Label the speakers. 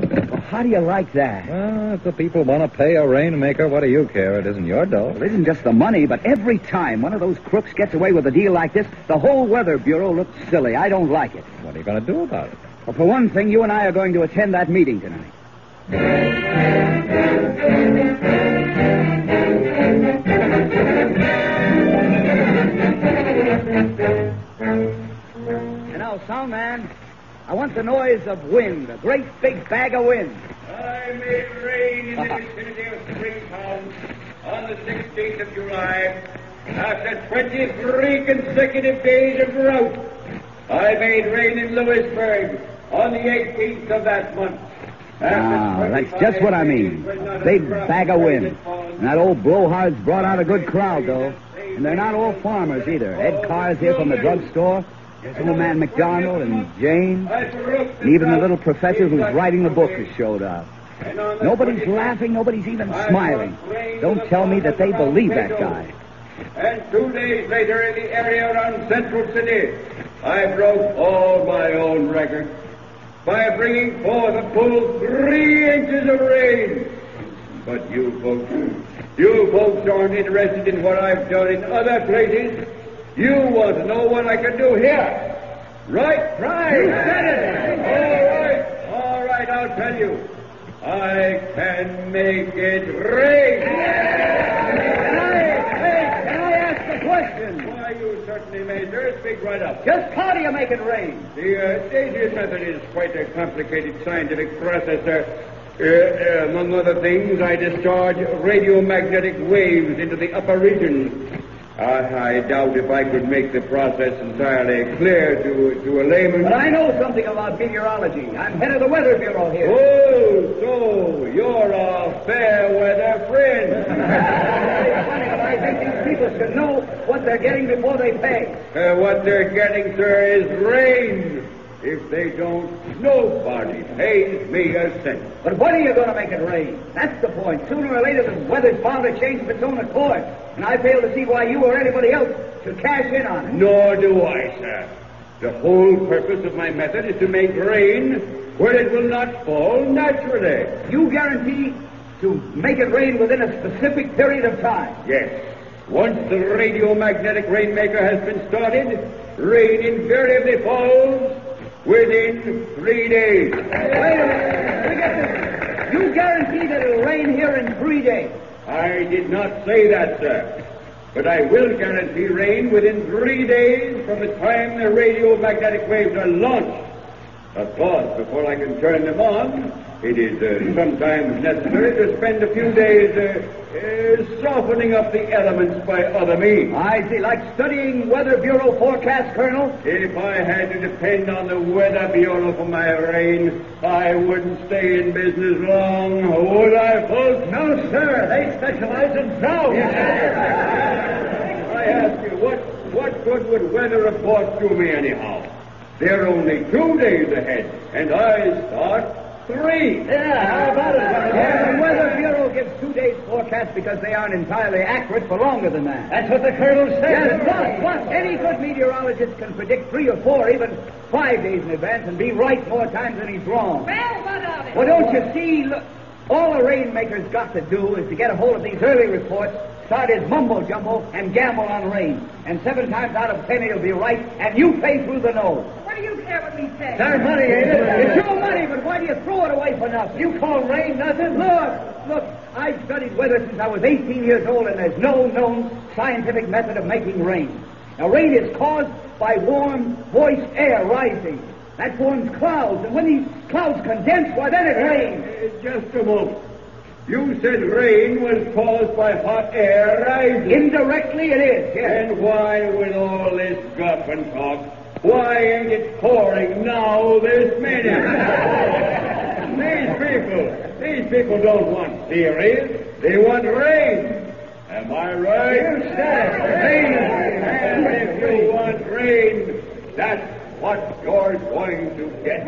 Speaker 1: Well, how do you like that?
Speaker 2: Well, if the people want to pay a rainmaker, what do you care? It isn't your dough.
Speaker 1: It isn't just the money, but every time one of those crooks gets away with a deal like this, the whole Weather Bureau looks silly. I don't like it.
Speaker 2: What are you going to do about it?
Speaker 1: Well, for one thing, you and I are going to attend that meeting tonight. And now, sound man, I want the noise of wind, a great big bag of wind.
Speaker 3: I made rain in the vicinity of Springtown on the 16th of July. After 23 consecutive days of drought, I made rain in Lewisburg on the 18th of that month.
Speaker 1: That's just what I mean. A big bag of wind. And that old blowhard's brought out a good crowd, though. And they're not all farmers, either. Ed Carr's here from the drugstore. There's old man McDonald and Jane. And even the little professor who's writing the book has showed up. Nobody's laughing. Nobody's even smiling. Don't tell me that they believe that guy.
Speaker 3: And 2 days later in the area around Central City, I broke all my own records by bringing forth a full 3 inches of rain. But you folks aren't interested in what I've done in other places. You want to know what I can do here. Right? Right. You said it. All right, I'll tell you. I can make it rain.
Speaker 1: Can I ask a question?
Speaker 3: Why, you certainly may, sir. Speak right up.
Speaker 1: Just how do you make it rain?
Speaker 3: The Daisies method is quite a complicated scientific process, sir. Among other things, I discharge radiomagnetic waves into the upper regions. I doubt if I could make the process entirely clear to a layman.
Speaker 1: But I know something about meteorology. I'm head of the Weather Bureau here.
Speaker 3: Oh, so you're a fair weather friend.
Speaker 1: It's funny, but I think these people should know what they're getting before they pay.
Speaker 3: What they're getting, sir, is rain. If they don't, nobody pays me a cent.
Speaker 1: But when are you going to make it rain? That's the point. Sooner or later, the weather's bound to change of its own accord. And I fail to see why you or anybody else should cash in on it.
Speaker 3: Nor do I, sir. The whole purpose of my method is to make rain where it will not fall naturally.
Speaker 1: You guarantee to make it rain within a specific period of time?
Speaker 3: Yes. Once the radiomagnetic rainmaker has been started, rain invariably falls within 3 days.
Speaker 1: Wait a minute. Forget this. You guarantee that it'll rain here in 3 days?
Speaker 3: I did not say that, sir. But I will guarantee rain within 3 days from the time the radiomagnetic waves are launched. Of course, before I can turn them on, it is sometimes necessary to spend a few days softening up the elements by other means.
Speaker 1: I see, like studying Weather Bureau forecasts, Colonel?
Speaker 3: If I had to depend on the Weather Bureau for my rain, I wouldn't stay in business long, would I, folks?
Speaker 1: No, sir. They specialize in drought.
Speaker 3: I ask you, what good would weather reports do me anyhow? They're only 2 days ahead, and I start 3.
Speaker 1: Yeah, how about it? Yeah, the Weather Bureau gives 2 days forecast because they aren't entirely accurate for longer than that. That's what the Colonel said. Yes, but any good meteorologist can predict 3 or 4, even 5 days in advance and be right more times than he's wrong.
Speaker 4: Well, what of it?
Speaker 1: Well, don't you see? Look, all a rainmaker's got to do is to get a hold of these early reports, start his mumbo-jumbo, and gamble on rain. And 7 times out of 10 he'll be right, and you pay through the nose.
Speaker 4: What do you care what we say?
Speaker 1: It's our money, ain't it? It's your money, but why do you throw it away for nothing? You call rain nothing? Look, I've studied weather since I was 18 years old, and there's no known scientific method of making rain. Now, rain is caused by warm, moist air rising. That forms clouds, and when these clouds condense, why, then it rains.
Speaker 3: Just a moment. You said rain was caused by hot air rising.
Speaker 1: Indirectly it is, yes.
Speaker 3: And why, with all this guff and talk, why ain't it pouring now this minute? These people don't want theories. They want rain. Am I right?
Speaker 1: You said it.
Speaker 3: And if you want rain, that's what you're going to get.